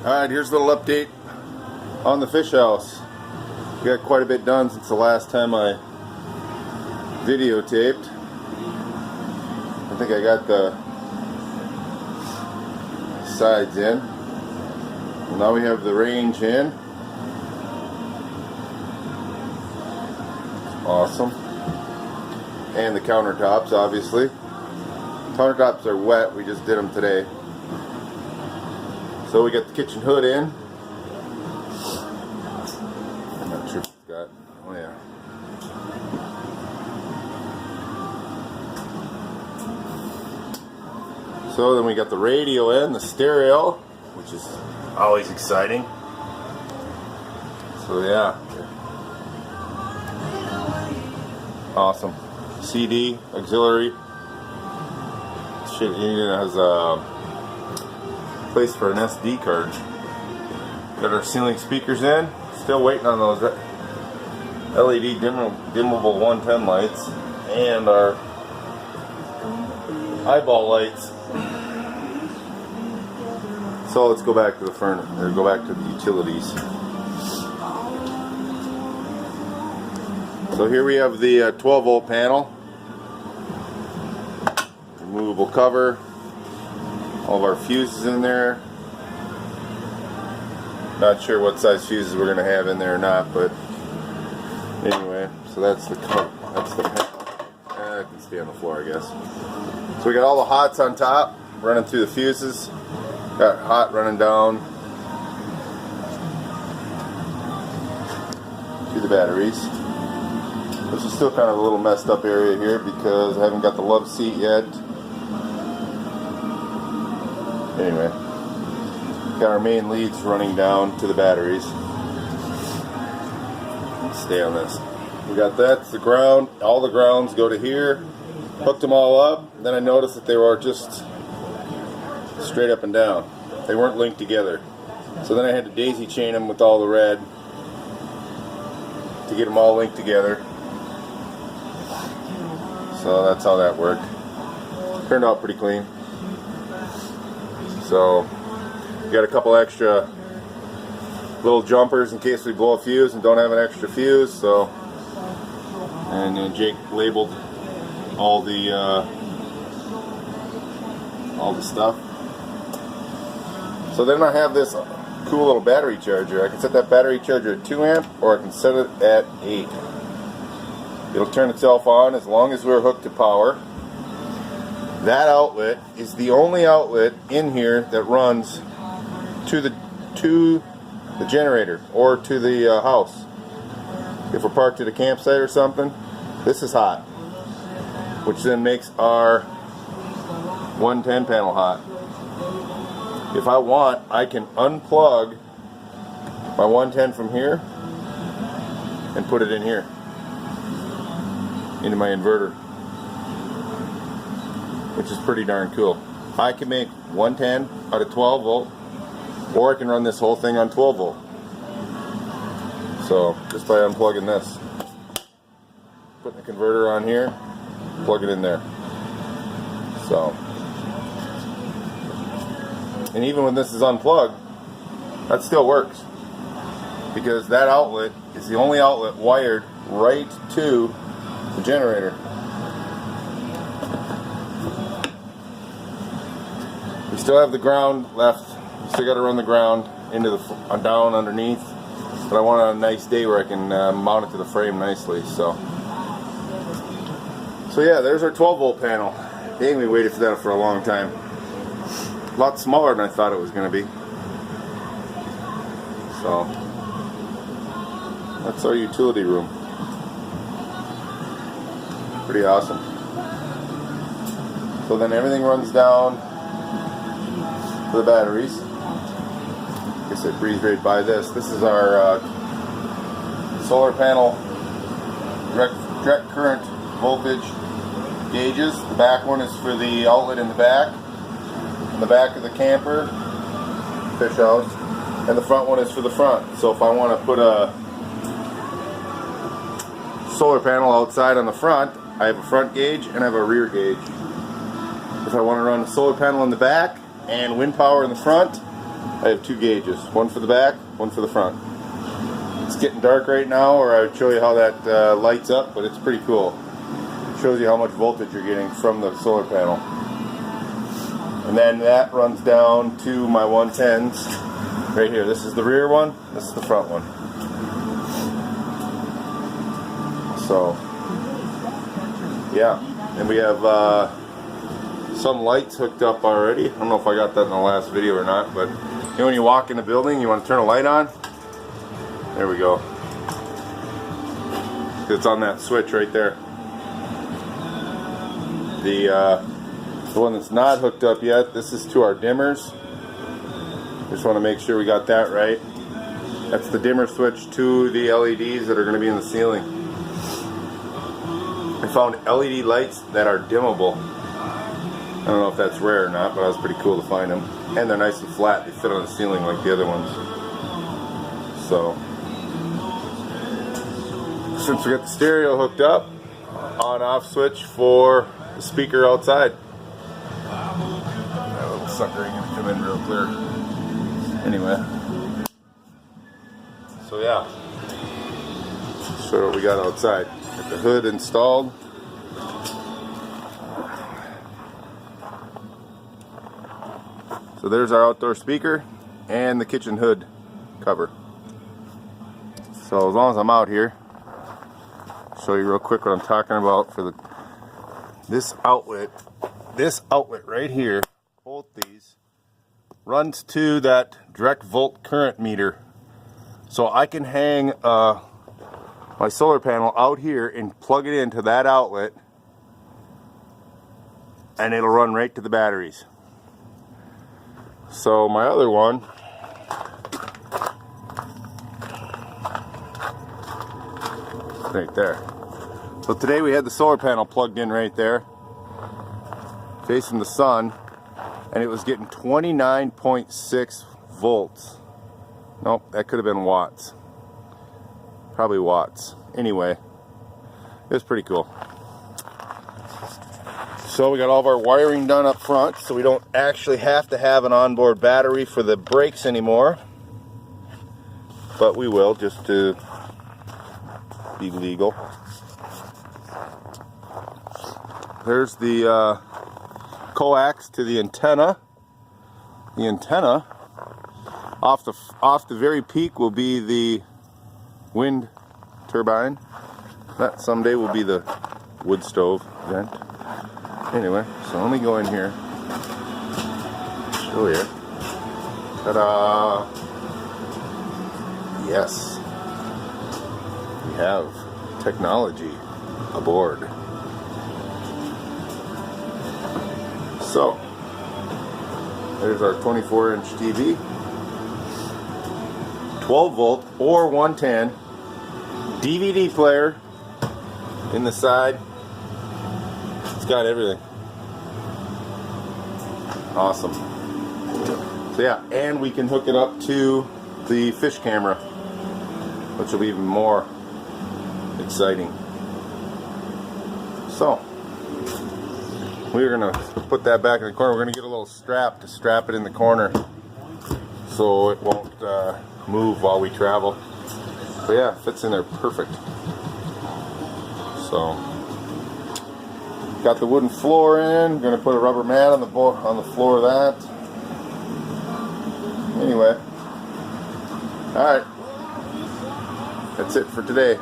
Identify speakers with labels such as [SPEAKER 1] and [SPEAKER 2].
[SPEAKER 1] Alright, here's a little update on the fish house. We got quite a bit done since the last time I videotaped. I think I got the sides in. Well, now we have the range in. Awesome. And the countertops, obviously. Countertops are wet, we just did them today. So we got the kitchen hood in. I'm not sure if it's got, oh yeah. So then we got the radio in, the stereo, which is always exciting. So yeah. Awesome. CD, auxiliary. Shit, it has a place for an SD card. Got our ceiling speakers in. Still waiting on those LED dimmable 110 lights and our eyeball lights. So let's go back to the furnace, or go back to the utilities. So here we have the 12 volt panel, removable cover. All of our fuses in there. Not sure what size fuses we're going to have in there or not, but anyway, so that's the panel. It can stay on the floor, I guess. So we got all the hots on top, running through the fuses. Got hot running down to the batteries. This is still kind of a little messed up area here because I haven't got the love seat yet. Anyway, got our main leads running down to the batteries. Let's stay on this. We got that's the ground. All the grounds go to here. Hooked them all up. Then I noticed that they were just straight up and down. They weren't linked together. So then I had to daisy chain them with all the red to get them all linked together. So that's how that worked. Turned out pretty clean. So, we got a couple extra little jumpers in case we blow a fuse and don't have an extra fuse. So, and then Jake labeled all the stuff. So then I have this cool little battery charger. I can set that battery charger at 2 amp, or I can set it at 8. It'll turn itself on as long as we're hooked to power. That outlet is the only outlet in here that runs to the generator or to the house. If we're parked at a campsite or something, this is hot, which then makes our 110 panel hot. If I want, I can unplug my 110 from here and put it in here, into my inverter, which is pretty darn cool. I can make 110 out of 12 volt, or I can run this whole thing on 12 volt. So just by unplugging this, putting the converter on here, plug it in there. So, and even when this is unplugged, that still works, because that outlet is the only outlet wired right to the generator. We still have the ground left. Still got to run the ground into the down underneath, but I want a nice day where I can mount it to the frame nicely. So yeah, there's our 12 volt panel. Dang, we waited for that for a long time. A lot smaller than I thought it was going to be. So that's our utility room. Pretty awesome. So then everything runs down to the batteries. I guess I breezed right by this. This is our solar panel direct current voltage gauges. The back one is for the outlet in the back of the camper, fish house, and the front one is for the front. So if I want to put a solar panel outside on the front, I have a front gauge and I have a rear gauge. If I want to run a solar panel in the back and wind power in the front, I have 2 gauges, one for the back, one for the front. It's getting dark right now, or I would show you how that lights up, but it's pretty cool. It shows you how much voltage you're getting from the solar panel. And then that runs down to my 110s right here. This is the rear one, this is the front one. So, yeah, and we have some lights hooked up already. I don't know if I got that in the last video or not, but you know when you walk in the building, you want to turn a light on? There we go. It's on that switch right there. The one that's not hooked up yet, this is to our dimmers. Just want to make sure we got that right. That's the dimmer switch to the LEDs that are going to be in the ceiling. I found LED lights that are dimmable. I don't know if that's rare or not, but it was pretty cool to find them. And they're nice and flat. They fit on the ceiling like the other ones. So, since we got the stereo hooked up, on-off switch for the speaker outside. That little sucker ain't gonna come in real clear. Anyway. So yeah. Show what we got outside. Got the hood installed. So there's our outdoor speaker and the kitchen hood cover. So as long as I'm out here, I'll show you real quick what I'm talking about for this outlet right here, both these, runs to that direct volt current meter. So I can hang my solar panel out here and plug it into that outlet, and it'll run right to the batteries. So my other one, right there. So today we had the solar panel plugged in right there, facing the sun, and it was getting 29.6 volts. Nope, that could have been watts. Probably watts. Anyway, it was pretty cool. So we got all of our wiring done up front, so we don't actually have to have an onboard battery for the brakes anymore. But we will, just to be legal. There's the coax to the antenna. The antenna off the very peak will be the wind turbine. That someday will be the wood stove vent. Anyway, so let me go in here. Show you. Ta-da! Yes, we have technology aboard. So, there's our 24-inch TV, 12 volt or 110, DVD player in the side. It's got everything. Awesome. So yeah, and we can hook it up to the fish camera, which will be even more exciting. So, we're going to put that back in the corner. We're going to get a little strap to strap it in the corner so it won't move while we travel. So yeah, it fits in there perfect. So, got the wooden floor in. Going to put a rubber mat on the floor of that. Anyway, alright, that's it for today.